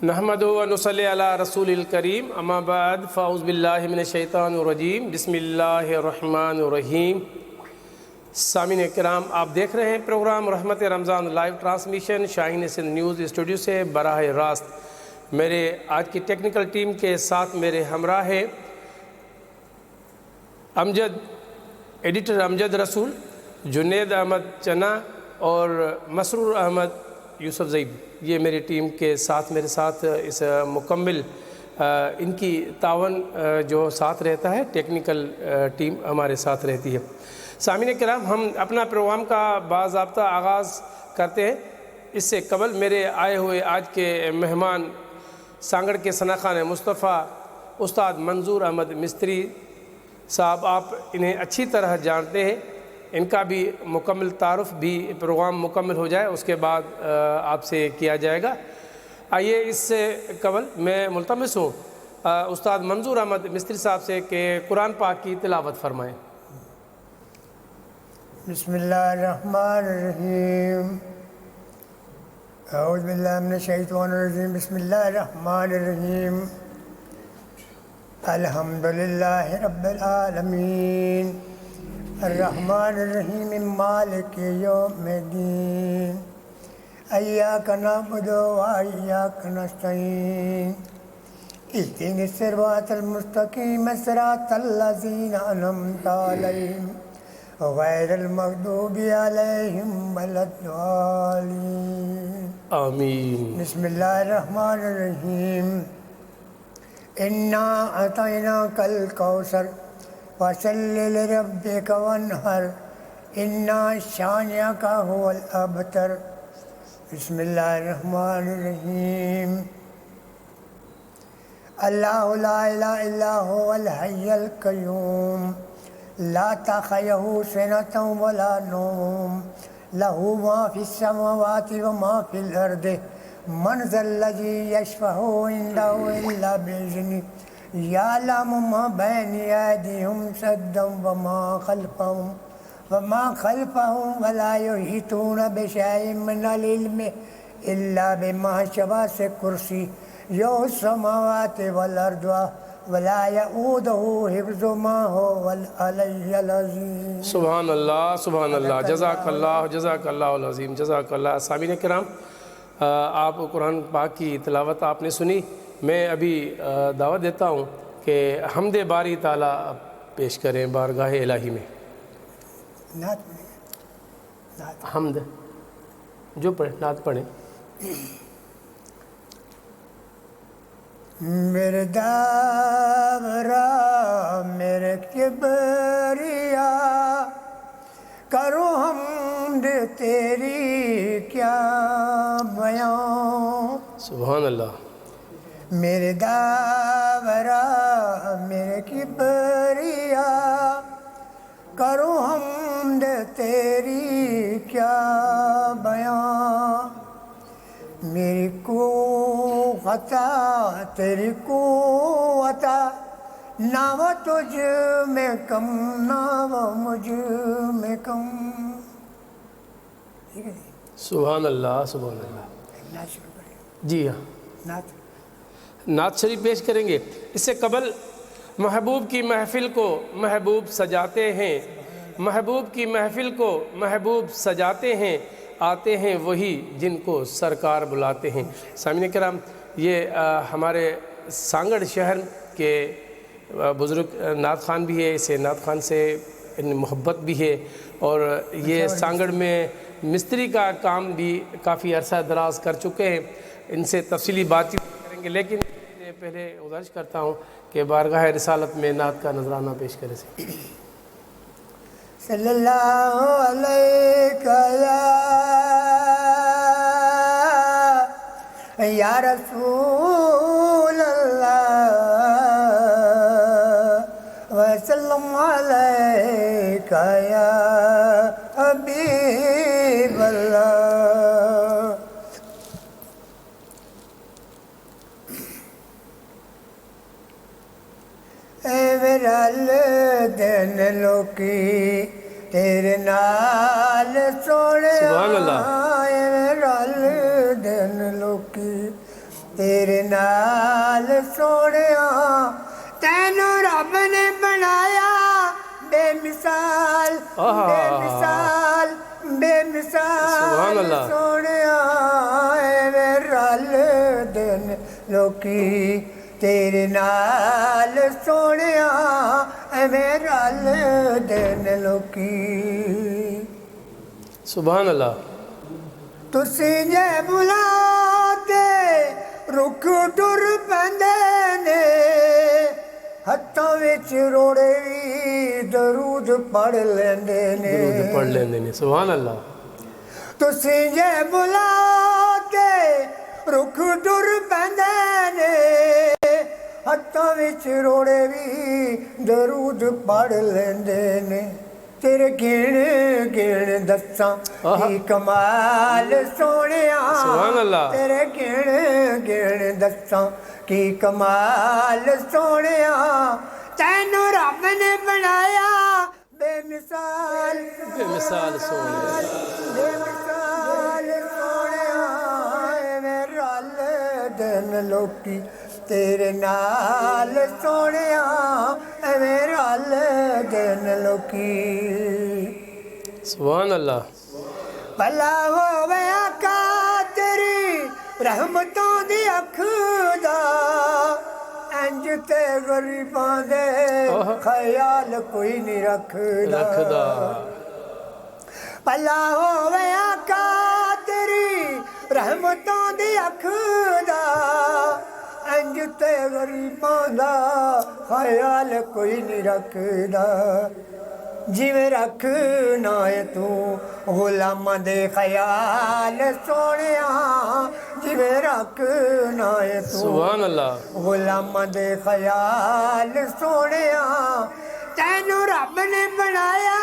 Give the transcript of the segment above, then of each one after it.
نحمدہ و نصلی علی رسول الکریم اما بعد فاعوذ باللہ من الشیطان الرجیم بسم اللہ الرحمن الرحیم۔ سامعین کرام، آپ دیکھ رہے ہیں پروگرام رحمت رمضان لائیو ٹرانسمیشن شاہین سندھ نیوز اسٹوڈیو سے براہ راست۔ میرے آج کی ٹیکنیکل ٹیم کے ساتھ میرے ہمراہ ہے ایڈیٹر امجد رسول، جنید احمد چنا اور مسرور احمد یوسف زیب۔ یہ میری ٹیم کے ساتھ میرے ساتھ اس مکمل ان کی تعاون جو ساتھ رہتا ہے، ٹیکنیکل ٹیم ہمارے ساتھ رہتی ہے۔ سامعین کرام، ہم اپنا پروگرام کا باضابطہ آغاز کرتے ہیں۔ اس سے قبل میرے آئے ہوئے آج کے مہمان سانگڑ کے ثناخان مصطفیٰ استاد منظور احمد مستری صاحب، آپ انہیں اچھی طرح جانتے ہیں، ان کا بھی مکمل تعارف بھی پروگرام مکمل ہو جائے اس کے بعد آپ سے کیا جائے گا۔ آئیے اس سے قبل میں ملتمس ہوں استاد منظور احمد مستری صاحب سے کہ قرآن پاک کی تلاوت فرمائیں۔ بسم اللہ الرحمن الرحیم، اعوذ باللہ من الشیطان الرجیم، بسم اللہ الرحمن الرحیم، الحمدللہ رب العالمین، الرحمن الرحیم، مالک یوم الدین، ایاک نعبد و ایاک نستعین، اہدنا الصراط المستقیم صراط الذین انعمت علیہم غیر المغضوب علیہم ولا الضالین، آمین۔ بسم اللہ الرحمن الرحیم، انا اعطیناک الکوثر فصل لربک وانحر انا شانئک هو الابتر۔ بسم اللہ الرحمن الرحیم، اللہ لا الہ الا هو الحی القیوم لا تأخذہ سنۃ ولا نوم لہ ما فی السماوات وما فی الارض من ذا الذی یشفع عندہ الا بإذنہ یعلم ما بین ایدیہم سدا وما خلفہم ولا یحیطون بشیء من العلم الا بما شاء سے کرسی السماوات والارض ولا یؤودہ حفظہما هو العلی العظیم۔ سبحان اللہ، سبحان اللہ، جزاک اللہ العظیم، جزاک اللہ۔ سامعین کرام، آپ قرآن پاک کی تلاوت آپ نے سنی۔ میں ابھی دعوت دیتا ہوں کہ حمد باری تعالیٰ پیش کریں بارگاہ الہی میں۔ نعت پڑھیں، حمد جو پڑھیں، نعت پڑھیں۔ میرے داورا میرے کبریا کرو حمد تیری کیا بیان۔ سبحان اللہ۔ میرے داورا میرے کبریا کرو حمد تیری کیا بیان۔ میری قوت تیری قوت نہ وہ تجھ میں کم نہ وہ مجھ میں کم۔ ٹھیک ہے جی، سبحان اللہ، سبحان اللہ۔ نعت شروع کریں۔ جی ہاں، نعت شریف پیش کریں گے۔ اس سے قبل محبوب کی محفل کو محبوب سجاتے ہیں، محبوب کی محفل کو محبوب سجاتے ہیں، آتے ہیں وہی جن کو سرکار بلاتے ہیں۔ سامعین کرام، یہ ہمارے سانگڑ شہر کے بزرگ نعت خوان بھی ہے، اسے نعت خوان سے محبت بھی ہے، اور یہ سانگڑ میں مستری کا کام بھی کافی عرصہ دراز کر چکے ہیں۔ ان سے تفصیلی بات چیت کریں گے، لیکن پہلے گزارش کرتا ہوں کہ بارگاہ رسالت میں نعت کا نذرانہ پیش کرے سے۔ صلی اللہ علیہ یا رسول اللہ وسلم علیہ یا حبیب اللہ۔ اے ورل دن لوکی تیرے نال سونے سبحان اللہ۔ اے ورل دن لوکی تیرے نال سونیا تینوں رب نے بنایا بے مثال بے مثال بے سبحان مثال اللہ۔ سونیا ایویں رل دن لوکی تیرے نال سونیا ایویں رل دن لوکی سبحان اللہ۔ تسی جے بلا تے رک ٹر پیندے نے ہتھاں وچ روڑے وی درود پڑھ لیندے نے درود پڑھ لیندے نے، سبحان اللہ۔ تسی جے بلا تے رک ٹر پیندے نے ہتھاں وچ روڑے وی درود پڑھ لیندے نے تیرے گن گن دساں کی کمال سونیا سبحان اللہ۔ تیرے گن گن دساں کی کمال سونیا تینوں رب نے بنایا بے مثال بے مثال سونیا، بے مثال سونیا ایویں رل دن لوکی تیرے نال سونیا ایویں رل دن لوکی سبحان اللہ۔ بھلا ہووے آقا تیری رحمتوں دی اکھ دا انج تے غریباں دے خیال کوئی نہیں رکھدا بھلا ہووے آقا تیری رحمتوں دی اکھ دا انج تے غریباں دا خیال کوئی نہیں رکھدا جویں رکھنا ہے تو غلاماں دے خیال سونیا جویں رکھنا ہے تو سبحان اللہ۔ غلاماں دے خیال سونیا تینوں رب نے بنایا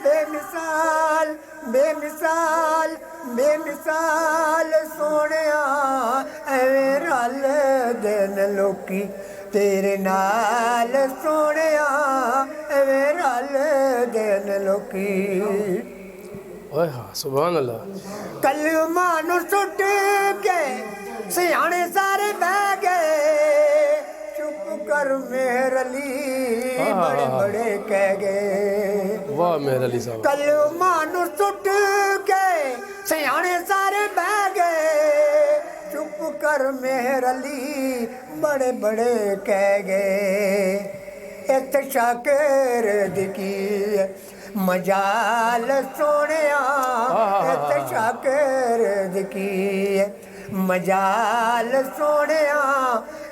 بے مثال بے مثال بے مثال سونیا ایویں رل دن لوکی تیرے نال سونیا ایویں رل دن لوکی اوہ ہاں، سبحان اللہ۔ کلمہ نو سٹ کے سیانے سارے بہ گئے چپ کر مہر علی بڑے بڑے کہہ گئے واہ مہر علی صاحب۔ کلمہ نو سٹ کے سیانے سارے بہ گئے چپ کر مہر علی بڑے بڑے کہہ گئے ایت شاکر کی مجال سونیا ایت شاکر کی مجال سونیا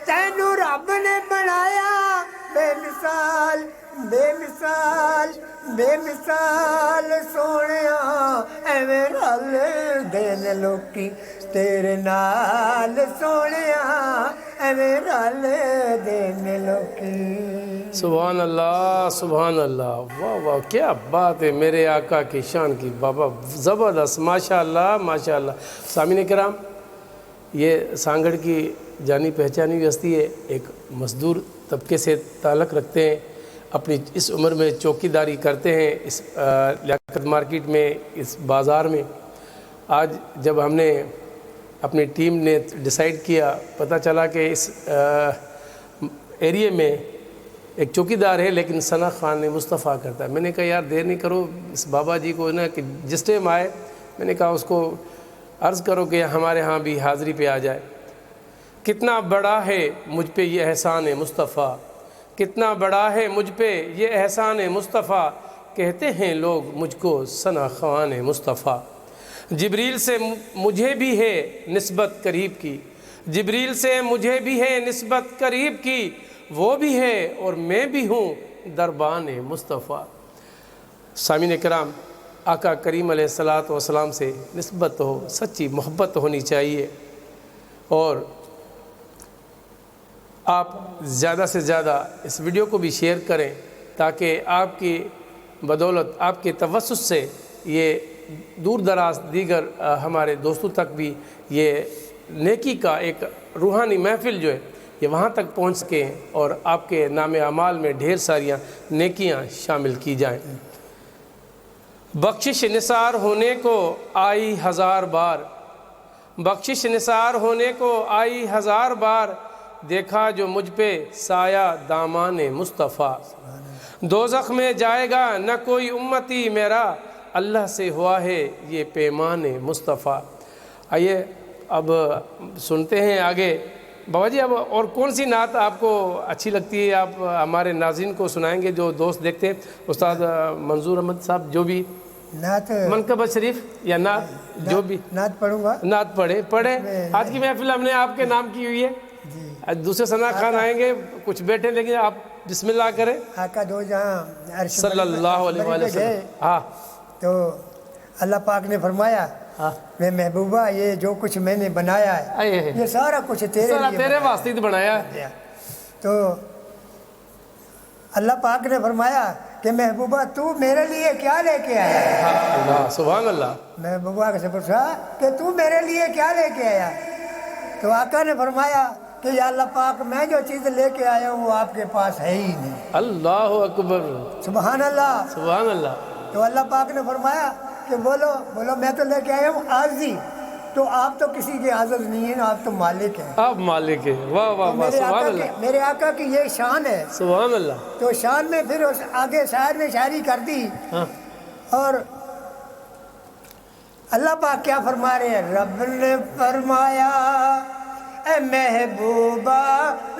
تینوں رب نے بنایا بے مثال بے مثال بے مثال سونیا ایویں رل دن لوکی تیرے نال سونیا ایویں رل دن لوکی سبحان اللہ، سبحان اللہ، واہ واہ، کیا بات ہے میرے آقا کی شان کی بابا، زبردست، ماشاء اللہ ماشاء اللہ۔ سامعین کرام، یہ سانگڑ کی جانی پہچانی ہوئی ہستی ہے، ایک مزدور طبقے سے تعلق رکھتے ہیں، اپنی اس عمر میں چوکی داری کرتے ہیں اس لیاقت مارکیٹ میں، اس بازار میں۔ آج جب ہم نے اپنی ٹیم نے ڈیسائیڈ کیا، پتہ چلا کہ اس ایریے میں ایک چوکی دار ہے لیکن ثنا خان مصطفیٰ کرتا ہے۔ میں نے کہا یار دیر نہیں کرو، اس بابا جی کو نا کہ جس ٹائم آئے میں نے کہا اس کو عرض کرو کہ ہمارے ہاں بھی حاضری پہ آ جائے۔ کتنا بڑا ہے مجھ پہ یہ احسان مصطفیٰ، کتنا بڑا ہے مجھ پہ یہ احسان مصطفیٰ، کہتے ہیں لوگ مجھ کو ثنا خوان مصطفیٰ۔ جبریل سے مجھے بھی ہے نسبت قریب کی، جبریل سے مجھے بھی ہے نسبت قریب کی، وہ بھی ہے اور میں بھی ہوں دربان مصطفیٰ۔ سامعین کرام، آقا کریم علیہ السلام سے نسبت ہو، سچی محبت ہونی چاہیے، اور آپ زیادہ سے زیادہ اس ویڈیو کو بھی شیئر کریں تاکہ آپ کی بدولت، آپ کے توسط سے یہ دور دراز دیگر ہمارے دوستوں تک بھی یہ نیکی کا ایک روحانی محفل جو ہے یہ وہاں تک پہنچ سکے اور آپ کے نام اعمال میں ڈھیر ساریاں نیکیاں شامل کی جائیں۔ بخشش نثار ہونے کو آئی ہزار بار، بخشش نثار ہونے کو آئی 1000 بار، دیکھا جو مجھ پہ سایہ دامان مصطفیٰ۔ دوزخ میں جائے گا نہ کوئی امتی میرا، اللہ سے ہوا ہے یہ پیمان مصطفیٰ۔ آئیے اب سنتے ہیں آگے بابا جی، اب اور کون سی نعت آپ کو اچھی لگتی ہے؟ آپ ہمارے ناظرین کو سنائیں گے جو دوست دیکھتے ہیں۔ استاد منظور احمد صاحب جو بھی نعت منقبت شریف یا نعت جو بھی نعت پڑھوں گا۔ نعت پڑھے۔ آج کی محفل ہم نے آپ کے نام کی ہوئی ہے۔ آج دوسرے ثنا خان آئیں گے، کچھ بیٹھے، لیکن آپ بسم اللہ کریں۔ آقا دو جہاں عرش صلی اللہ علیہ وآلہ وسلم۔ ہاں تو اللہ پاک نے فرمایا میں محبوبہ یہ جو کچھ میں نے بنایا ہے یہ سارا کچھ تیرے واسطے ہی بنایا ہے۔ تو اللہ پاک نے فرمایا کہ محبوبہ تو میرے لیے کیا لے کے آیا ہے؟ اللہ سبحان اللہ۔ محبوبہ سے پوچھا کہ تو میرے لیے کیا لے کے آیا؟ تو آقا نے فرمایا کہ یا اللہ پاک میں جو چیز لے کے آیا ہوں وہ آپ کے پاس ہے ہی نہیں۔ اللہ اکبر، سبحان اللہ، سبحان اللہ۔ تو اللہ پاک نے فرمایا کہ بولو میں تو لے کے آیا ہوں عاجزی، تو آپ تو کسی کے عاجز نہیں ہیں، آپ تو مالک ہیں، آپ مالک ہیں۔ واہ واہ واہ، سبحان اللہ، میرے آقا کی یہ شان ہے۔ سبحان اللہ۔ تو شان میں پھر آگے شاعر نے شاعری کر دی، اور اللہ پاک کیا فرما رہے ہیں؟ رب نے فرمایا اے محبوبہ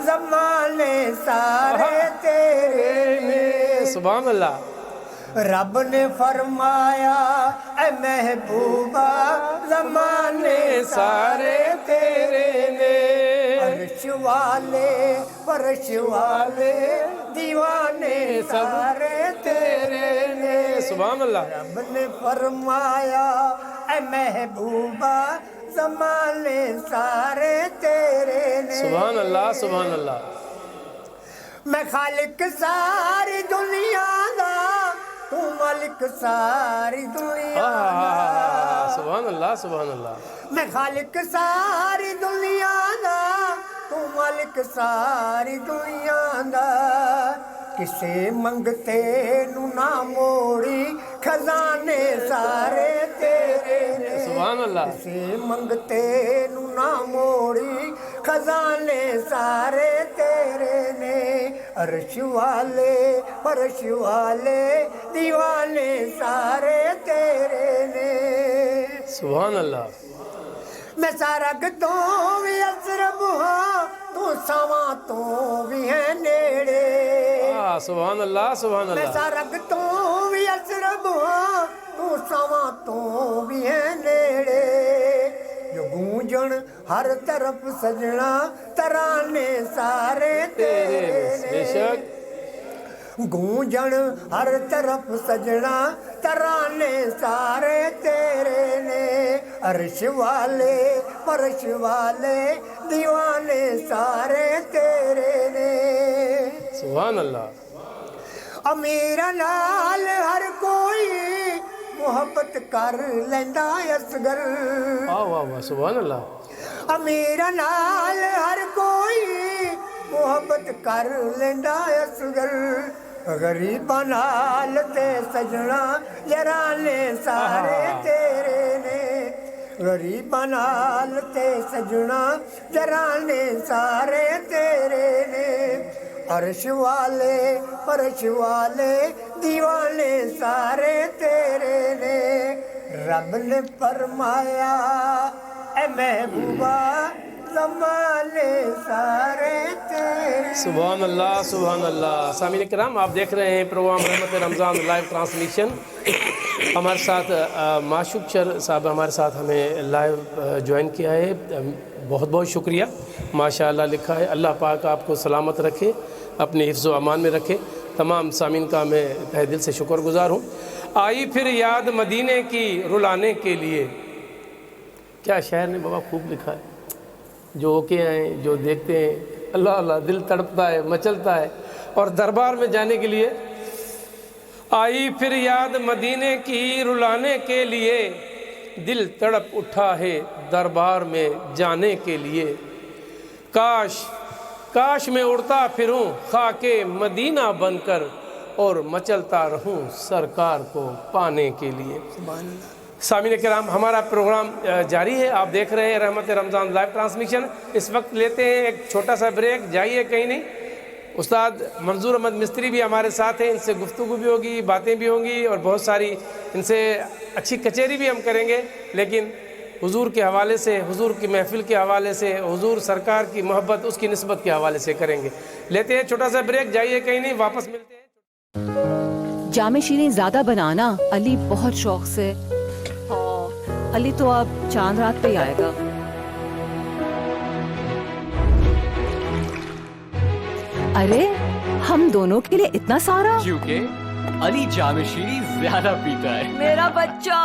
زمانے سارے تیرے نے۔ سبحان اللہ۔ رب نے فرمایا اے محبوبہ زمانے سارے تیرے نے، عرش والے فرش والے دیوانے سارے تیرے نے۔ سبحان اللہ۔ رب نے فرمایا اے محبوبہ زمانے سارے تیرے نے۔ سبحان اللہ، سبحان اللہ۔ میں خالق ساری دنیا دا، تو مالک ساری دنیا دا۔ سبحان اللہ، سبحان اللہ۔ میں خالق ساری دنیا دا، تو مالک ساری دنیا دا۔ کسے منگتے نو نہ موڑی خزانے سارے تیرے نے۔ سبحان اللہ۔ کسے منگتے نو نہ موڑی خزانے سارے تیرے نے، عرش والے فرش والے دیوانے سارے تیرے نے۔ سبحان اللہ۔ میں سارگ تو بھی اصرب ہاں، تو سواں تو بھی ہے نیڑے۔ سبحان اللہ، سبحان میں اللہ۔ سارگ تو بھی اصرب ہاں، تو سواں تو بھی ہے نیڑے۔ جو گونجن ہر طرف سجنا ترانے سارے تیرے نے۔ بے شک۔ گونجن ہر طرف سجنا ترانے سارے تیرے نے، عرش والے فرش والے دیوانے سارے تیرے نے۔ سبحان اللہ۔ امیر نال ہر کوئی محبت کر لیندا اصغر۔ واہ واہ واہ، سبحان اللہ۔ امیر نال ہر کوئی محبت کر لیندا اصغر، غریباں نال تے سجنا یارانے سارے تیرے نے۔ غریباں نال تے سجنا یارانے سارے تیرے نے، عرش والے فرش والے دیوانے سارے تیرے نے۔ رب نے فرمایا اے محبوبہ زمانے سارے تیرے۔ سبحان اللہ، سبحان اللہ۔ سامعین کرام، آپ دیکھ رہے ہیں پروگرام رحمت رمضان لائیو ٹرانسمیشن۔ ہمارے ساتھ معشوق شر صاحب ہمارے ساتھ ہمیں لائیو جوائن کیا ہے، بہت بہت شکریہ۔ ماشاءاللہ لکھا ہے، اللہ پاک آپ کو سلامت رکھے، اپنے حفظ و امان میں رکھے۔ تمام سامعین کا میں تہہ دل سے شکر گزار ہوں۔ آئی پھر یاد مدینے کی رلانے کے لیے، کیا شاعر نے بابا خوب لکھا ہے۔ جو ہو کے آئیں، جو دیکھتے ہیں، اللہ اللہ دل تڑپتا ہے، مچلتا ہے، اور دربار میں جانے کے لیے۔ آئی پھر یاد مدینے کی رلانے کے لیے، دل تڑپ اٹھا ہے دربار میں جانے کے لیے۔ کاش میں اڑتا پھروں خاک مدینہ بن کر، اور مچلتا رہوں سرکار کو پانے کے لیے۔ سامعین کرام، ہمارا پروگرام جاری ہے، آپ دیکھ رہے ہیں رحمت رمضان لائیو ٹرانسمیشن۔ اس وقت لیتے ہیں ایک چھوٹا سا بریک، جائیے کہیں نہیں۔ استاد منظور احمد مستری بھی ہمارے ساتھ ہیں، ان سے گفتگو بھی ہوگی، باتیں بھی ہوں گی اور بہت ساری ان سے اچھی کچہری بھی ہم کریں گے، لیکن حضور کے حوالے سے، حضور کی محفل کے حوالے سے، حضور سرکار کی محبت، اس کی نسبت کے حوالے سے کریں گے۔ لیتے ہیں چھوٹا سا بریک، جائیے کہیں نہیں، واپس ملتے ہیں۔ جامع شیریں زیادہ بنانا علی بہت شوق سے، علی تو اب چاند رات پہ ہی آئے گا۔ ارے ہم دونوں کے لیے اتنا سارا؟ کیونکہ علی جامع شیریں زیادہ پیتا ہے۔ میرا بچہ۔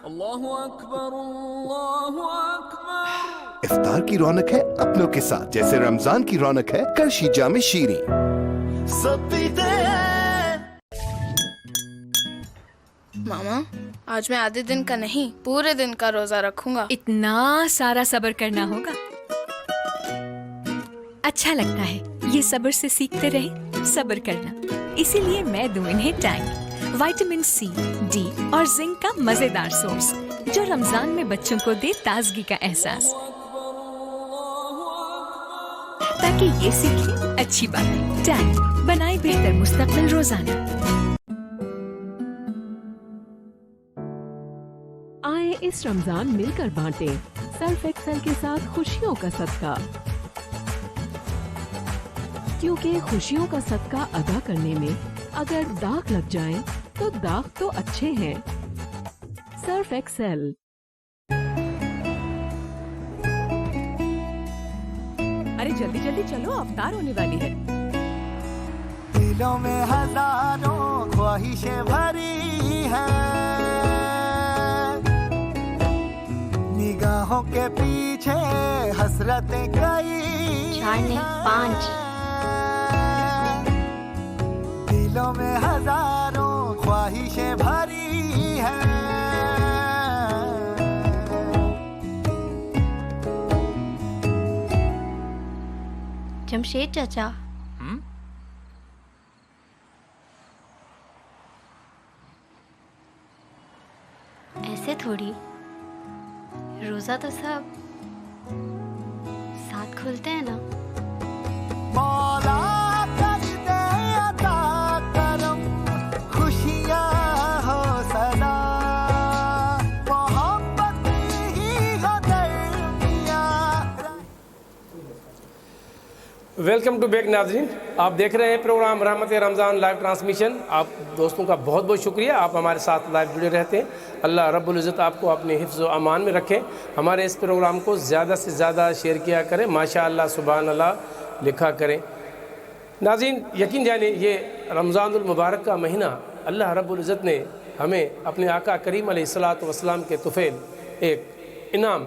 اللہ اکبر، اللہ اکبر۔ افطار کی رونق ہے اپنوں کے ساتھ، جیسے رمضان کی رونق ہے کرشی جامع شیریں۔ سب پیتے ہیں۔ ماما آج میں آدھے دن کا نہیں پورے دن کا روزہ رکھوں گا۔ اتنا سارا صبر کرنا ہوگا؟ اچھا لگتا ہے یہ صبر سے سیکھتے رہے صبر کرنا، اسی لیے میں دوں انہیں ٹینگ، وائٹامن سی، ڈی اور زنک کا مزیدار سورس جو رمضان میں بچوں کو دے تازگی کا احساس، تاکہ یہ سیکھیں اچھی باتیں۔ ٹینگ بنائے بہتر مستقبل روزانہ۔ آئے اس رمضان مل کر بانٹیں سرف ایکسل کے ساتھ خوشیوں کا صدقہ، کیونکہ خوشیوں کا صدقہ ادا کرنے میں اگر داغ لگ جائیں تو داغ تو اچھے ہیں۔ Surf Excel. ارے جلدی جلدی چلو، افطار ہونے والی ہے۔ دلوں میں ہزاروں خواہشیں بھری ہیں، نگاہوں کے پیچھے حسرتیں کئی 4 نہیں 5۔ دلوں میں ہزاروں خواہشیں بھری ہیں۔ جمشید چچا، ایسے تھوڑی، روزہ تو سب ساتھ کھولتے ہیں نا۔ مولا کر دے عطا کرم، خوشیاں ہو سدا، محبت ہی ہو درمیان۔ ویلکم ٹو بیک ناظرین، آپ دیکھ رہے ہیں پروگرام رحمت رمضان لائیو ٹرانسمیشن۔ آپ دوستوں کا بہت بہت شکریہ، آپ ہمارے ساتھ لائیو جڑے رہتے ہیں۔ اللہ رب العزت آپ کو اپنے حفظ و امان میں رکھیں۔ ہمارے اس پروگرام کو زیادہ سے زیادہ شیئر کیا کریں، ماشاء اللہ سبحان اللہ لکھا کریں۔ ناظرین یقین جانیں، یہ رمضان المبارک کا مہینہ اللہ رب العزت نے ہمیں اپنے آقا کریم علیہ الصلاۃ والسلام کے طفیل ایک انعام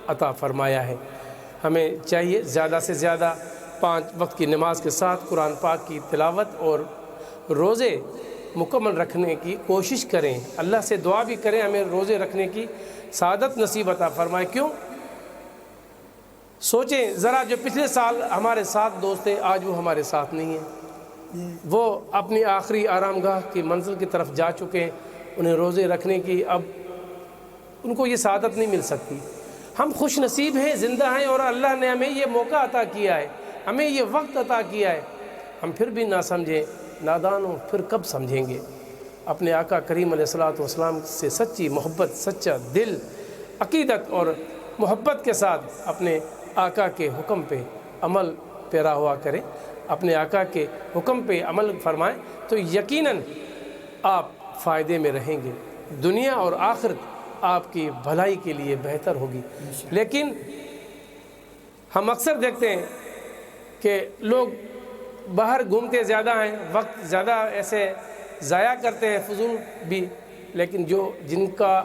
عطا فرمایا ہے۔ ہمیں چاہیے زیادہ سے زیادہ 5 وقت کی نماز کے ساتھ قرآن پاک کی تلاوت اور روزے مکمل رکھنے کی کوشش کریں۔ اللہ سے دعا بھی کریں ہمیں روزے رکھنے کی سعادت نصیب عطا فرمائے۔ کیوں؟ سوچیں ذرا، جو پچھلے سال ہمارے ساتھ دوست تھے آج وہ ہمارے ساتھ نہیں ہیں، وہ اپنی آخری آرام گاہ کی منزل کی طرف جا چکے ہیں، انہیں روزے رکھنے کی اب ان کو یہ سعادت نہیں مل سکتی۔ ہم خوش نصیب ہیں، زندہ ہیں، اور اللہ نے ہمیں یہ موقع عطا کیا ہے، ہمیں یہ وقت عطا کیا ہے، ہم پھر بھی نہ سمجھیں، نادان ہوں، پھر کب سمجھیں گے؟ اپنے آقا کریم علیہ الصلاۃ والسلام سے سچی محبت، سچا دل، عقیدت اور محبت کے ساتھ اپنے آقا کے حکم پہ عمل پیرا ہوا کریں، اپنے آقا کے حکم پہ عمل فرمائیں تو یقیناً آپ فائدے میں رہیں گے، دنیا اور آخرت آپ کی بھلائی کے لیے بہتر ہوگی۔ لیکن ہم اکثر دیکھتے ہیں کہ لوگ باہر گھومتے زیادہ ہیں، وقت زیادہ ایسے ضائع کرتے ہیں، فضول بھی، لیکن جن کا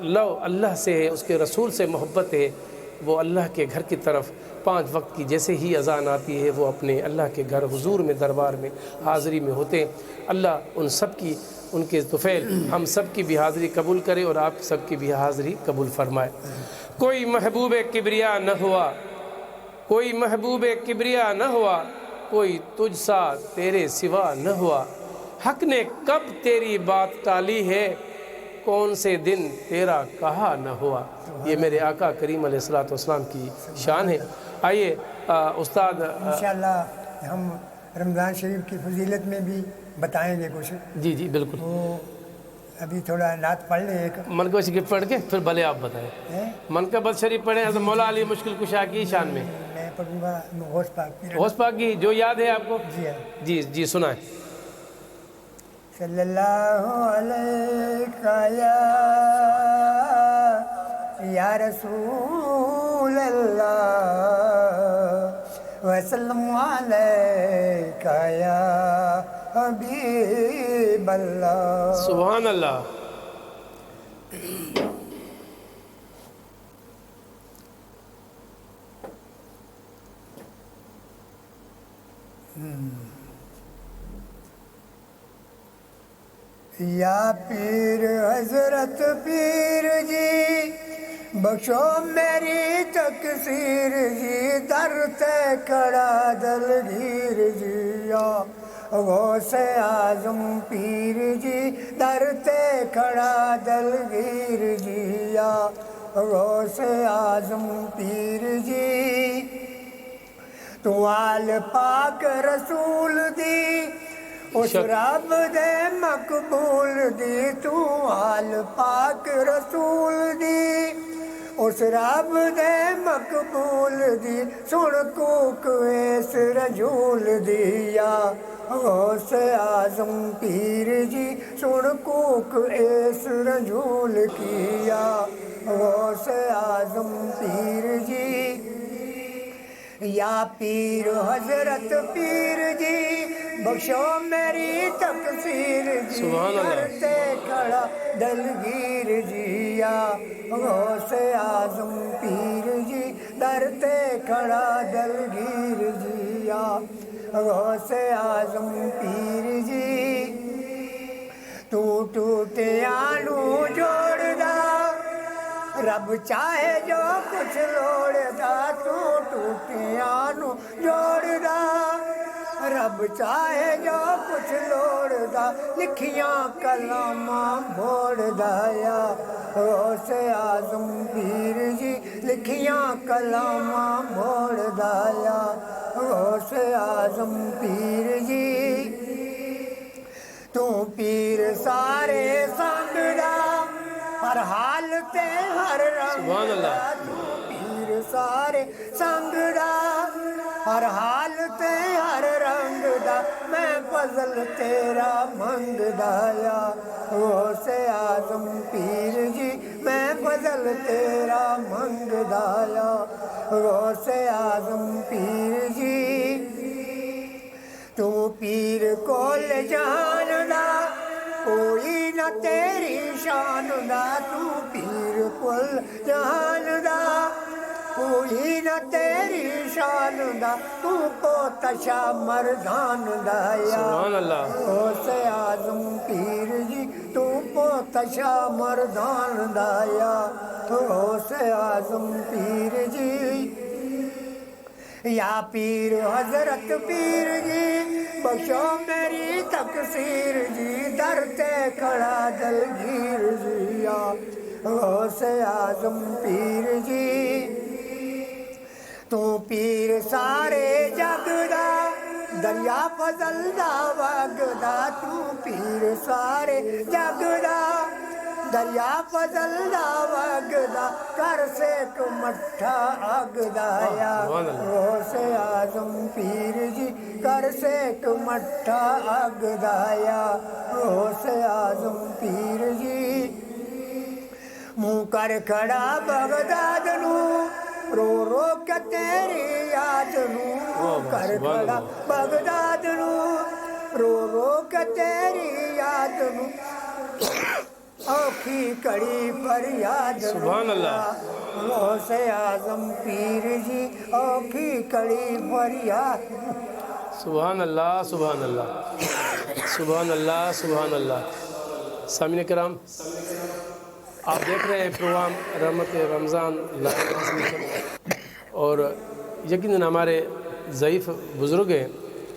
لو اللہ سے ہے، اس کے رسول سے محبت ہے، وہ اللہ کے گھر کی طرف 5 وقت کی جیسے ہی اذان آتی ہے وہ اپنے اللہ کے گھر حضور میں، دربار میں حاضری میں ہوتے ہیں۔ اللہ ان سب کی، ان کے طفیل ہم سب کی بھی حاضری قبول کرے اور آپ سب کی بھی حاضری قبول فرمائے۔ کوئی محبوب کبریا نہ ہوا، کوئی محبوب کبریا نہ ہوا، کوئی تجھ سا تیرے سوا نہ ہوا، حق نے کب تیری بات ٹالی ہے، کون سے دن تیرا کہا نہ ہوا. یہ میرے آقا کریم علیہ الصلوۃ والسلام کی شان ہے. آئیے استاد انشاءاللہ ہم رمضان شریف کی فضیلت میں بھی بتائیں گے کچھ. جی جی بالکل. تو ابھی تھوڑا نعت پڑھ لیں ایک. منقبہ شریف پڑھ کے پھر بھلے آپ بتائیں. منقبہ شریف پڑھیں حضرت مولا علی مشکل کشا کی شان میں. میں پڑھوں گا غوث پاک کی. غوث پاک کی جو یاد ہے آپ کو. جی ہاں. جی جی سنائیں. صلی اللہ علیہ یا رسول اللہ وسلم علیکہ یا حبیب اللہ. سبحان اللہ. یا پیر حضرت پیر جی بخشو میری تقصیر جی در تے کھڑا دلگیر جی. یا غوث اعظم پیر جی در تے کھڑا دلگیر جی. یا غوث اعظم پیر جی تو آل پاک رسول دی اس رب دے مقبول دی. تو آل پاک رسول دی اس رب دے مقبول دی. سن کوک اس رجول دی. یا غوث اعظم پیر جی سن کوک اس رجول کی. یا غوث اعظم پیر جی یا پیر حضرت پیر جی بخشو میری تقصیر جی. کرتے کھڑا دلگیر جی. یا غوث اعظم پیر جی درتے کھڑا دلگیر جی. یا غوث اعظم پیر جی تو ٹوٹیاں نو جوڑدا رب چاہے جو کچھ لوڑدا. تو ٹوٹیاں نو جوڑدا رب چاہے جو کچھ لوڑدا. لکھیاں کلاماں بوڑدا. یا غوث اعظم پیر جی لکھیاں کلاماں بوڑدا. یا غوث اعظم پیر جی تو پیر سارے سنگ دا ہر حال تے ہر رنگ دا. تو پیر سارے سنگ دا ہر حال تے ہر رنگ دا. میں فضل تیرا منگ دا. یا غوث اعظم پیر جی میں فضل تیرا منگ دا. یا غوث اعظم پیر جی تو پیر کول جان دا کوئی نہ تیری شان دا. تو پیر کول جان دا کوئی نہ تیری شان دا. تو پوتشا مردان دا. سبحان اللہ. غوث اعظم پیر جی تو پوتشا مردان دا. یا غوث اعظم پیر جی یا پیر حضرت پیر جی بخشو میری تقصیر جی در تے کھڑا دلگیر جی. یا غوث اعظم پیر جی تو پیر سارے جگ دا دریا فضل دا وگدا. تو پیر سارے جگ دا دریا فضل دا وگدا. کر سیک مٹھا اگ دا. یا غوث اعظم پیر جی کر سیک مٹھا اگ دا. یا غوث اعظم پیر جی منہ کر کھڑا بغداد نو رو رو کے تیری یاد نو. کر کھڑا بغداد نو رو رو کے تیری یاد نو. اوکھی کڑی فریاد. سبحان اللہ. غوث اعظم پیر جی اوکھی کڑی فریاد. سبحان اللہ سبحان اللہ سبحان اللہ سبحان اللہ. سامعین کرام آپ دیکھ رہے ہیں پروگرام رحمت رمضان لائیو اور یقیناً ہمارے ضعیف بزرگ ہیں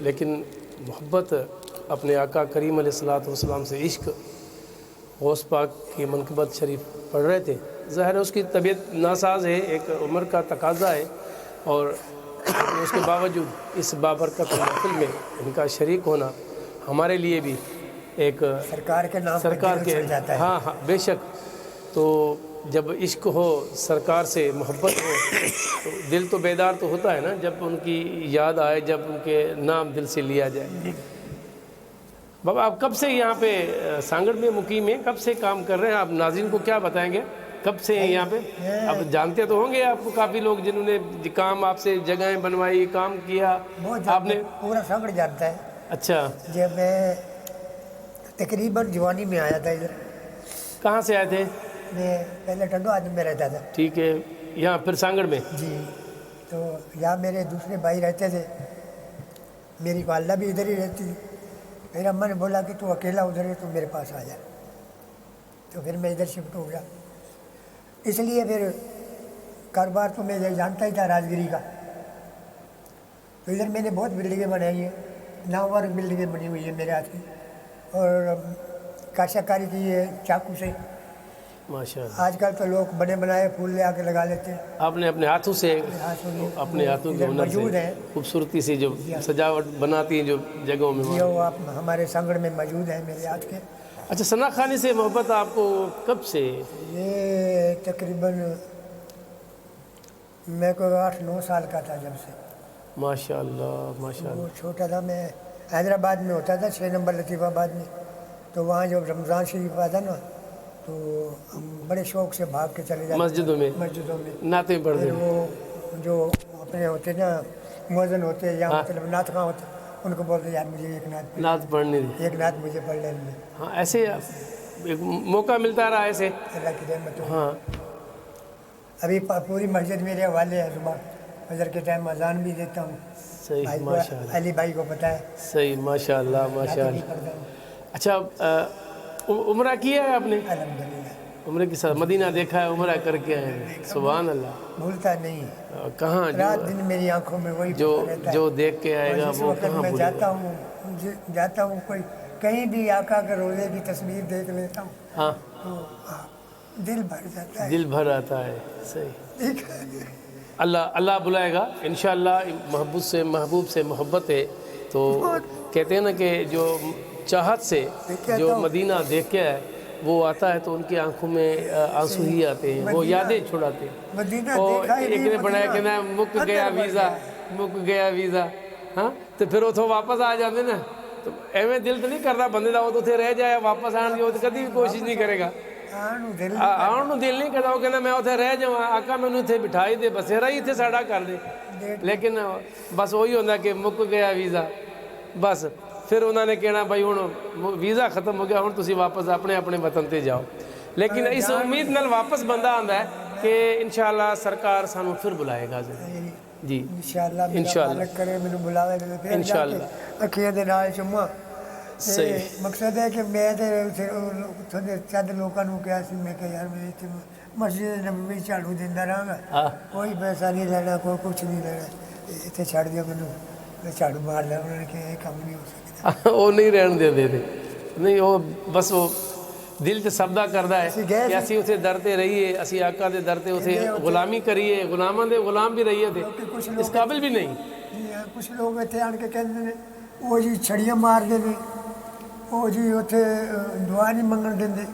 لیکن محبت اپنے آقا کریم علیہ الصلوۃ والسلام سے عشق غوث پاک کی منقبت شریف پڑھ رہے تھے. ظاہر ہے اس کی طبیعت ناساز ہے, ایک عمر کا تقاضا ہے, اور اس کے باوجود اس بابرکت محفل میں ان کا شریک ہونا ہمارے لیے بھی ایک سرکار کے نام سرکار کے جاتا ہے. ہاں بے شک. تو جب عشق ہو, سرکار سے محبت ہو, تو دل تو بیدار تو ہوتا ہے نا جب ان کی یاد آئے, جب ان کے نام دل سے لیا جائے. بابا آپ کب سے یہاں پہ سانگڑ میں مقیم ہیں, کب سے کام کر رہے ہیں آپ؟ ناظرین کو کیا بتائیں گے, کب سے ہیں یہاں پہ؟ آپ جانتے تو ہوں گے آپ کو کافی لوگ جنہوں نے کام آپ سے جگہیں بنوائی, کام کیا آپ نے. پورا سانگڑ جانتا ہے. اچھا, جب میں تقریباً جوانی میں آیا تھا ادھر. کہاں سے آئے تھے؟ میں پہلے ٹنڈو آدمی میں رہتا تھا. ٹھیک ہے, یہاں پھر سانگڑ میں. جی, تو یہاں میرے دوسرے بھائی رہتے تھے, میری والدہ بھی ادھر ہی رہتی. پھر اماں نے بولا کہ تو اکیلا ادھر ہے تو میرے پاس آ جا, تو پھر میں ادھر شفٹ ہو گیا. اس لیے پھر کاروبار تو میں جانتا ہی تھا راجگیری کا. تو ادھر میں نے بہت بلڈنگیں بنائی ہیں, نامور بلڈنگیں بنی ہوئی ہیں میرے ہاتھ کی, اور کاشتکاری کی ہے چاقو سے. ماشاء اللہ. آج کل تو لوگ بنے بنائے پھول لے آ کے لگا لیتے ہیں. آپ نے اپنے ہاتھوں سے, اپنے ہاتھوں کے ہنر سے خوبصورتی سے جو سجاوٹ بناتی ہیں جو جگہوں میں, یہ وہ آپ ہمارے سانگڑ میں موجود ہیں میرے ہاتھ کے. اچھا, ثنا خانی سے محبت آپ کو کب سے؟ یہ تقریباً میں کو 8-9 سال کا تھا جب سے. ماشاء اللہ ماشاء اللہ. وہ چھوٹا تھا, میں حیدرآباد میں ہوتا تھا 6 نمبر لطیف آباد میں. تو وہاں جب رمضان شریف آتا نا تو ہم بڑے شوق سے بھاگ کے چلے جاتے مسجدوں میں نعتیں پڑھتے پھر ہیں. وہ جو اپنے ہوتے نا مؤذن ہوتے یا مطلب نعت خواں ہوتے, ان کو بولتے یار مجھے ایک نعت پڑھنی تھی. ایک نعت مجھے پڑھ لیں. ہاں, ایسے ایک موقع ملتا رہا ایسے. اللہ کی رحمت. ہاں, ابھی پوری مسجد میرے حوالے ہے. صبح فجر کے ٹائم اذان بھی دیتا ہوں. صحیح, ماشاء اللہ. علی بھائی کو پتہ ہے. صحیح, ماشاء اللہ ماشاء اللہ. اچھا, عمرہ کیا ہے آپ نے؟ الحمدللہ. عمرے کے ساتھ مدینہ دیکھا ہے, عمرہ کر کے آئے ہیں؟ سبحان اللہ. بھولتا نہیں. کہاں رات دن میری آنکھوں میں وہی جو دیکھ کے آئے گا وہ کہاں میں بھولے گا. جاتا ہوں کوئی کہیں بھی آقا کے روزے کی تصویر دیکھ لیتا ہوں. ہاں, تو دل بھر جاتا ہے. دل بھر آتا ہے. صحیح. اللہ بلائے گا انشاءاللہ. محبوب سے محبت ہے تو کہتے ہیں نا کہ جو چاہت سے جو مدینہ دیکھ کے ہے وہ آتا ہے تو ان کی آنکھوں میں آنسو ہی آتے ہیں, وہ یادیں چھڑاتے ہیں. اور ایک نے بنایا کہ نا مک گیا ویزا. ہاں, تو پھر اتوں واپس آ جاتے نا, تو ایویں دل تو نہیں کرتا بندے کا, وہ تو اتنے رہ جائے واپس آنے کی وہ تو کدی بھی کوشش نہیں کرے گا. آن دل نہیں کرتا, وہ کہنا میں اتنے رہ جاؤں, آقا مینوں اتنے بٹھائی دے, بسیرا ہی اتنے ساڑا کر دے. لیکن بس وہی ہوتا کہ مک گیا ویزا, بس پھر انہوں نے کہنا بھائی ہوں ویزا ختم ہو گیا, ہوں تسی واپس اپنے اپنے وطن تے جاؤ. لیکن اس امید نال واپس بندہ آندا ہے کہ انشاءاللہ سرکار سانو پھر بلائے گا. جی انشاءاللہ. انشاءاللہ کرے مینوں بلاوے پھر انشاءاللہ. اکھیاں دے نال چما. صحیح. مقصد ہے کہ میں تھوڑے چند لوگوں کو کہا سی, میں کہ یار میں مسجد نبوی جھاڑو دینا رہا گا, کوئی پیسہ نہیں لینا, کوئی کچھ نہیں لینا, اتنے چھڑ دیا مینوں, میں جھاڑو مار لیا. انہوں نے کہا یہ کام نہیں ہو سکتا. وہ نہیں رہن دے تھے, نہیں وہ بس وہ دل چ سبدا کردا ہے کہ اسی اتنے درتے رہیے, اسی آقا دے درتے اتنے غلامی کریے, غلاماں دے غلام بھی رہیے تھے, اس قابل بھی نہیں. کچھ لوگ اتنے آن کے کہتے ہیں وہ جی چھڑیاں مار دے, وہ جی اتنے دعا نہیں منگن دیں.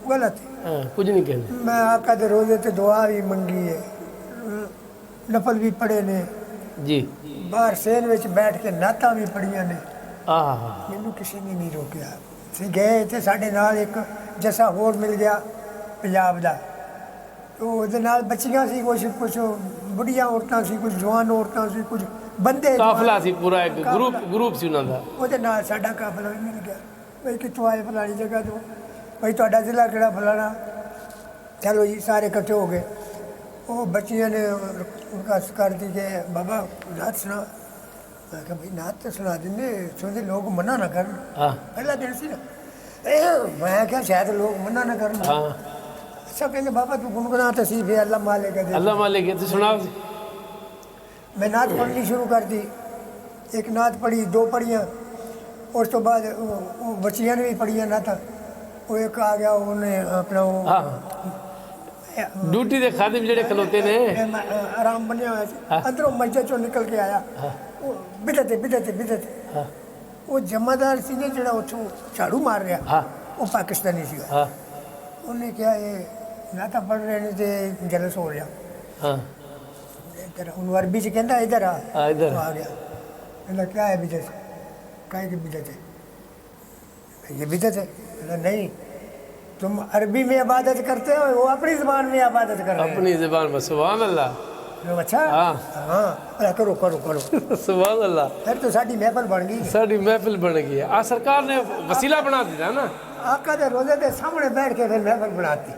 غلط ہے, کچھ نہیں کہنا. میں آقا دے روزے تے دعا بھی منگی ہے, نفل بھی پڑھے نے جی, باہر سین وچ بیٹھ کے نعتاں بھی پڑھیاں نے. مینوں کسی نے نہیں روکیا. گئے تھے ساڈے نال ایک جیسا ہور مل گیا پنجاب دا, تو وہ بچیاں سی, کچھ بڑھیاں عورتاں سی, کچھ جوان عورتاں سی, کچھ بندے قافلہ سی, پورا ایک گروپ سی انہاں دا. وہ ساڈا قافلہ بھی مل گیا. بھائی کتوں آئے فلانی جگہ تو, بھائی تہاڈا ضلع کہڑا فلانا. چلو جی سارے کٹھے ہو گئے. وہ بچیاں نے رکاست کر دی کہ بابا نعت سنا. میں کہا بھائی نعت تو سنا دیں, سوچے لوگ منع نہ کرن. پہلا دن سی نا, میں کیا شاید لوگ منع نہ کرن. اچھا کہتے بابا تو گنگنا تو سی, پھر اللہ مالک ہے. اللہ مالک ہے, تو سناؤ. میں نعت پڑھنی شروع کر دی. ایک نعت پڑھی, 2 پڑھیاں, اس تو بعد بچیاں نے بھی پڑھیاں نعتاں. وہ ایک آ گیا انہیں اپنا وہ ہاں ڈیوٹی دے خادم جڑے کھلوتے نے آرام بنیا ہوا سی اندروں مسجد چوں نکل کے آیا وہ بدعت وہ جمعدار سی نے جڑا اتوں جھاڑو مار رہا وہ پاکستانی سی انہیں کیا یہ نعتاں پڑھ رہے نے تے جلس ہو رہا ادھر انہوں عربی سے کہندا ادھر آ ادھر آ گیا کہندا کیا ہے بدعت کہا کہ بدعت ہے یہ بدعت ہے کہندا نہیں تم عربی میں عبادت کرتے ہو وہ اپنی زبان میں عبادت کر رہے ہیں اپنی زبان میں سبحان اللہ اچھا ہاں کرو سبحان اللہ پھر تو ساڈی محفل بن گئی ساری محفل بن گئی ہے سرکار نے وسیلہ بنا دیا نا آقا دے روزے دے سامنے بیٹھ کے پھر محفل بناتی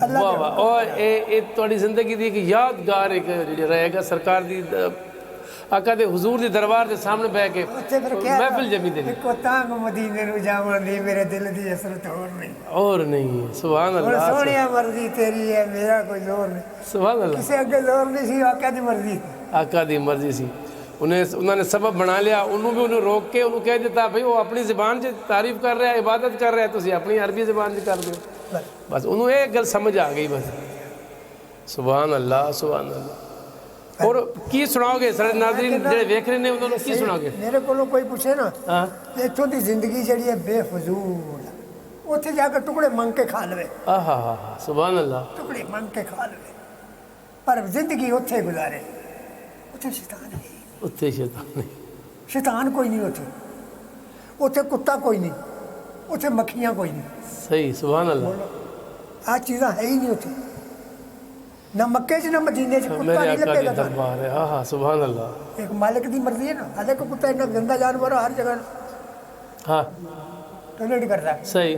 اللہ واہ واہ اور یہ تھوڑی زندگی دی ایک یادگار ایک رہے گا سرکار دی آقا دے حضور دے دربار دے سامنے بیٹھ کے محفل جمی دے کو تانگ مدینے نو جاون دی میرے دل دی حسرت اور نہیں سبحان اللہ سونیا مرضی تیری ہے میرا کوئی زور نہیں سبحان اللہ کسے اگے زور نہیں سی آقا دی مرضی آقا دی مرضی سی انہوں نے سبب بنا لیا انہوں بھی انہوں روک کے انہوں کہہ دیتا بھئی وہ اپنی زبان سے تعریف کر رہا ہے عبادت کر رہا ہے تو اسی اپنی عربی زبان سے کر دو بس انہوں ایک گل سمجھ آ گئی بس سبحان اللہ سبحان اللہ اور کی سناؤ گے سر ناظرین جڑے ویکھ رہے نے انہوں نے کی سناؤ گے میرے کو کوئی پوچھے نا اتوں دی زندگی جڑی ہے بے فضول اتنے جا کے ٹکڑے منگ کے کھا لوے سبحان اللہ ٹکڑے منگ کے کھا لوے پر زندگی اتنے گزارے اتنے شیطان ہے اتنے شیطان نہیں شیطان کوئی نہیں اتنے اتنے کتا کوئی نہیں اتنے مکھیاں کوئی نہیں صحیح سبحان اللہ آج چیزاں ہے ہی نہیں اتنے نہ مکے سے نہ مدینے سے کتا نہیں لگے گا دربار ہے سبحان اللہ ایک مالک دی مرضی ہے نا حالے کو کتا اتنا گندا جانور ہر جگہ ٹوائلٹ کرتا ہے صحیح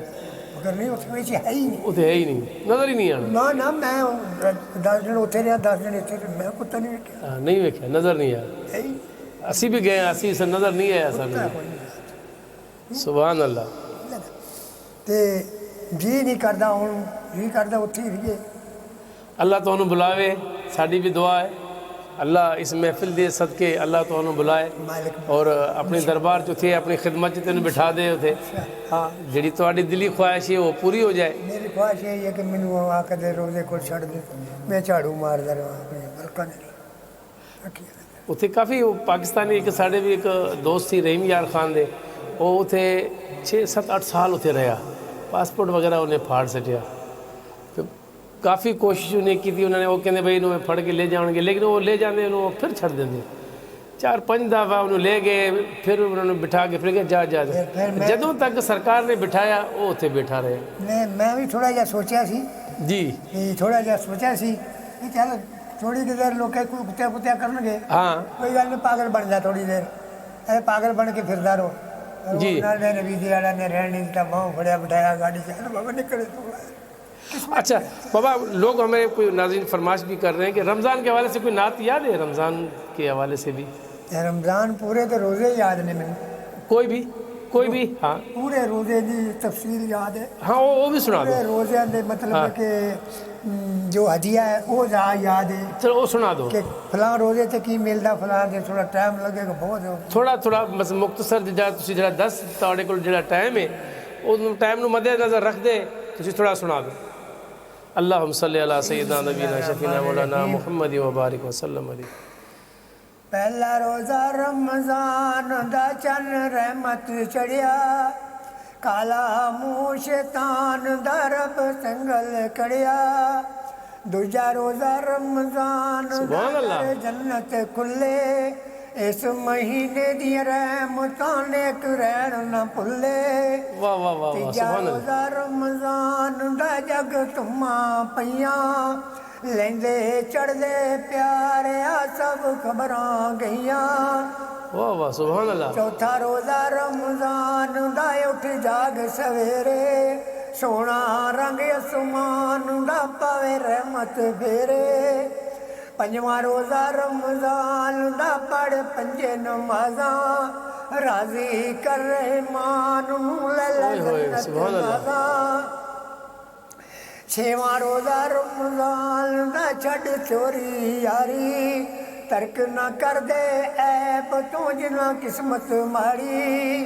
مگر نہیں اتنے ویسے ہے ہی نہیں اتنے ہے ہی نہیں نظر ہی نہیں آنا نہ میں 10 دن اتنے رہا 10 دن اتنے میں کتا نہیں ویکھیا نہیں ویکھیا نظر نہیں آیا ہے ہی اسی بھی گئے اسی سے نظر نہیں آیا سر سبحان اللہ تے جی نہیں کردا ہوں جی کردا اتنے ہی رہیے اللہ تو انہوں بلاوے ساڑی بھی دعا ہے اللہ اس محفل دے صدقے اللہ تو انہوں بلائے اور اپنی دربار جو تھے اپنی خدمت جو تینوں بٹھا دے ہوتے جڑی تو آڑی دلی خواہش ہے وہ پوری ہو جائے میری خواہش یہ ہے کہ منو آقا دے روزے کو چھڑ دے میں جھاڑو مار دا رہا اپنے بلکہ نہیں اتنے کافی پاکستانی ایک ساڑے بھی ایک دوست تھی رحیم یار خان دے وہ اتنے 6-7-8 سال اتنے رہا پاسپورٹ وغیرہ انہیں پھاڑ سٹیا کافی کوشش انہیں کی تھی انہوں نے وہ کہنے بھائی انہوں پھڑ کے لے جاؤں گے لیکن وہ لے جانے انہوں پھر چھڑ دیں دے 4-5 دفعہ انہوں لے گئے پھر انہوں نے بٹھا کے پھر جا جدوں تک سرکار نے بٹھایا وہ اتنے بیٹھا رہے میں بھی تھوڑا جا سوچا سی جی تھوڑا جا سوچا سی کہ چل تھوڑی دیر لوگ کتیا کتیا کرن گے کوئی گل نہیں پاگل بن جا تھوڑی دیر اے پاگل بن کے پھردا رہو جی نبی دی والا نے رہن نہیں دیتا باہوں پھڑیا بٹھایا گاڑی سے بابا نکلے اچھا بابا لوگ ہمیں کوئی ناظرین فرمائش بھی کر رہے ہیں کہ رمضان کے حوالے سے کوئی نعت یاد ہے رمضان کے حوالے سے بھی رمضان پورے تو روزے یاد نے میں کوئی بھی ہاں پورے روزے دی تفصیل یاد ہے ہاں وہ بھی سنا دو پورے روزے دے مطلب ہے کہ جو ہدیہ ہے وہ یاد ہے چلو وہ سنا دو کہ فلاں روزے تے کی ملدا فلاں دے تھوڑا ٹائم لگے گا بہت تھوڑا مختصر جڑا 10 تواڈے کول جڑا ٹائم ہے اس ٹائم نو مد نظر رکھ دے تسی تھوڑا سنا دو اللہم صلی علی سیدنا نبینا شفینا مولانا محمد وبارک وسلم علیہ پہلا روزہ رمضان دا چن رحمت چڑھیا کالا منہ شیطان دا رب سنگل کڑیا دوجا روزہ رمضان دا جنت کھلے اس مہینے دی رحمتاں نیک رہن نہ بھلے تیجا روزہ رمضان دا جگ تماں پیاں لیندے چڑھدے پیارے سب خبراں گئیاں سبحان اللہ چوتھا روزہ رمضان دا اٹھ جاگ سویرے سونا رنگ اسمان دا پاوے رحمت پھیرے پنجواں روزہ رمضان دا پڑھ 5 نمازاں راضی کر رحمان چھواں روزہ رمضان دا چھڈ چوری یاری ترک نہ کر دے عیب تو جنہ قسمت ماڑی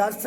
10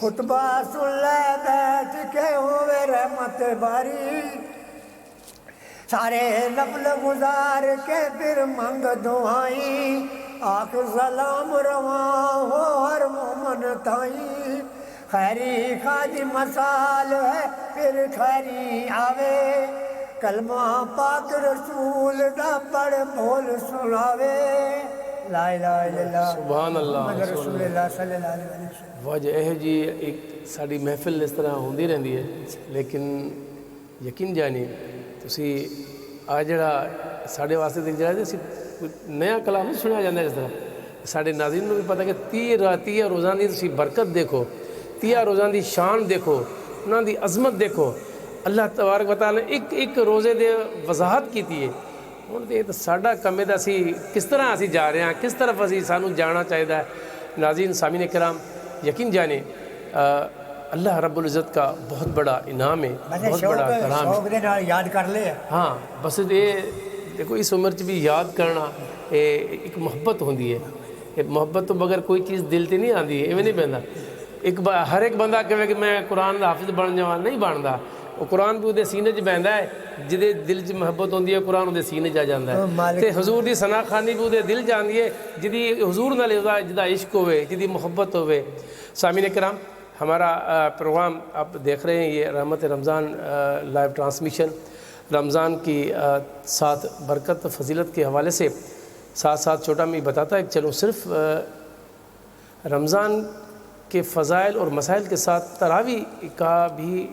خطبہ سن لے بیٹھ کے ہوئے رحمت باری، سارے نفل گزار کے پھر منگ دعائیں، آخ سلام رواں ہو ہر مومن تائیں، خیری خادی مسال ہے پھر خیری آوے، کلمہ پاک رسول دا پڑھ بول سناوے، لا الہ الا اللہ سبحان اللہ محمد رسول اللہ صلی اللہ علیہ وسلم۔ واجہ یہ جی ایک ساری محفل اس طرح ہوندی رہندی ہے، لیکن یقین جانی تسی آج جڑا ساڑے واسطے تے جڑا اسی نیا کلام نہیں سنیا جاندہ اس طرح، ساڑے ناظرین نوں بھی پتہ کہ 30 روزان دی تسی برکت دیکھو، 30 روزان دی شان دیکھو، انہاں دی عظمت دیکھو، اللہ تبارک و تعالی نے ایک روزے دے وضاحت کیتی ہے۔ ہن تے ساڈا کم ہے اسی کس طرح اسی جا رہے ہیں، کس طرف اسی سانوں جانا چاہیے ہے۔ ناظرین سامعین کرام یقین جانے اللہ رب العزت کا بہت بڑا انعام ہے، بہت بڑا کرام ہے۔ شوق دے نال یاد کر لے، ہاں بس یہ دیکھو اس عمر چ بھی یاد کرنا ایک محبت ہوندی ہے، محبت تو بغیر کوئی چیز دل تے نہیں آندی ہے، ایویں نہیں بہندا۔ ہر ایک بندہ کہے کہ میں قرآن دا حافظ بن جاواں، نہیں بندا۔ وہ قرآن بھی وہ سینے چ بہندا ہے، جدے دل چ محبت ہوندی ہے قرآن وہ سینے چ آ جاندا ہے، تے حضور دی ثنا خوانی بھی وہ دل جاندی ہے، جدی حضور نال جدا عشق ہوئے، جدی محبت ہوئے۔ سامعین کرام ہمارا پروگرام آپ دیکھ رہے ہیں، یہ رحمت رمضان لائیو ٹرانسمیشن، رمضان کی ساتھ برکت فضیلت کے حوالے سے ساتھ چھوٹا میں بتاتا ہے کہ چلو صرف رمضان کے فضائل اور مسائل کے ساتھ تراویح کا بھی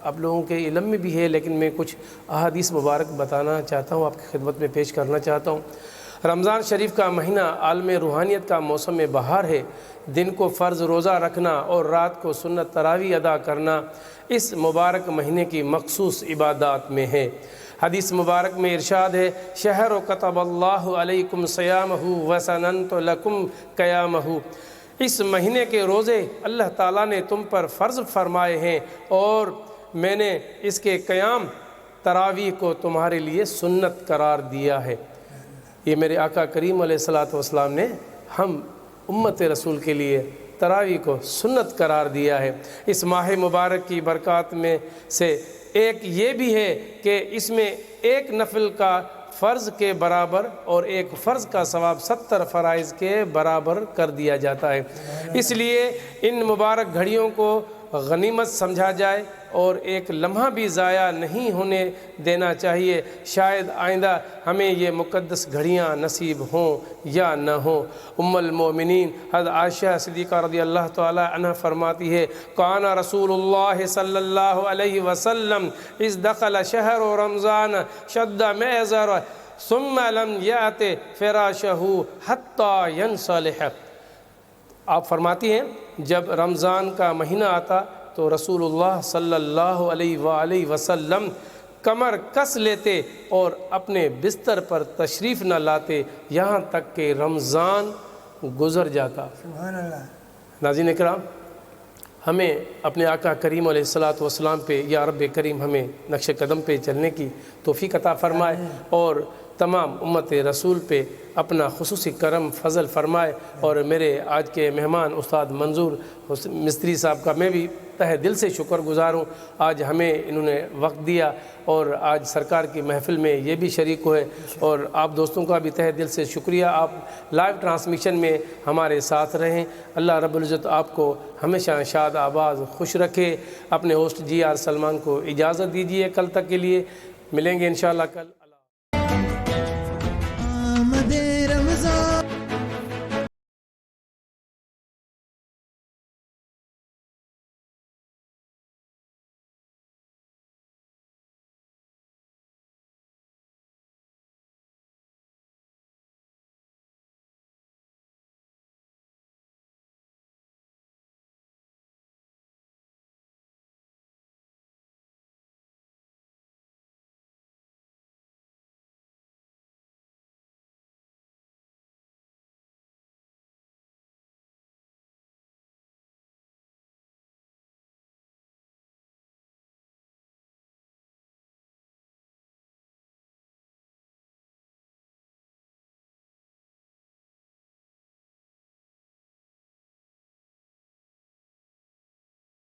آپ لوگوں کے علم میں بھی ہے، لیکن میں کچھ احادیث مبارک بتانا چاہتا ہوں، آپ کی خدمت میں پیش کرنا چاہتا ہوں۔ رمضان شریف کا مہینہ عالم روحانیت کا موسم بہار ہے، دن کو فرض روزہ رکھنا اور رات کو سنت تراویح ادا کرنا اس مبارک مہینے کی مخصوص عبادات میں ہے۔ حدیث مبارک میں ارشاد ہے، شہر و کتب اللہ علیکم صیامہ وسننت لکم قیامہ، اس مہینے کے روزے اللہ تعالیٰ نے تم پر فرض فرمائے ہیں اور میں نے اس کے قیام تراویح کو تمہارے لیے سنت قرار دیا ہے۔ یہ میرے آقا کریم علیہ السلام نے ہم امت رسول کے لیے تراویح کو سنت قرار دیا ہے۔ اس ماہ مبارک کی برکات میں سے ایک یہ بھی ہے کہ اس میں ایک نفل کا فرض کے برابر اور ایک فرض کا ثواب 70 فرائض کے برابر کر دیا جاتا ہے۔ اس لیے ان مبارک گھڑیوں کو غنیمت سمجھا جائے اور ایک لمحہ بھی ضائع نہیں ہونے دینا چاہیے، شاید آئندہ ہمیں یہ مقدس گھڑیاں نصیب ہوں یا نہ ہوں۔ ام المومنین حضرت عائشہ صدیقہ رضی اللہ تعالی عنہ فرماتی ہے، کان رسول اللہ صلی اللہ علیہ وسلم اذ دخل شہر رمضان شد میزر ثم لم یأت فراشہ حتی ینصلح۔ آپ فرماتی ہیں جب رمضان کا مہینہ آتا تو رسول اللہ صلی اللہ علیہ وآلہ وسلم کمر کس لیتے اور اپنے بستر پر تشریف نہ لاتے یہاں تک کہ رمضان گزر جاتا۔ سبحان اللہ۔ ناظرین اکرام، ہمیں اپنے آقا کریم علیہ السلام پہ یا رب کریم ہمیں نقش قدم پہ چلنے کی توفیق عطا فرمائے اور تمام امت رسول پہ اپنا خصوصی کرم فضل فرمائے۔ اور میرے آج کے مہمان استاد منظور مستری صاحب کا میں بھی تہ دل سے شکر گزار ہوں، آج ہمیں انہوں نے وقت دیا اور آج سرکار کی محفل میں یہ بھی شریک ہوئے، اور آپ دوستوں کا بھی تہ دل سے شکریہ، آپ لائیو ٹرانسمیشن میں ہمارے ساتھ رہیں۔ اللہ رب العزت آپ کو ہمیشہ شاد آباد خوش رکھے۔ اپنے ہوسٹ جی آر سلمان کو اجازت دیجیے، کل تک کے لیے ملیں گے انشاءاللہ کل۔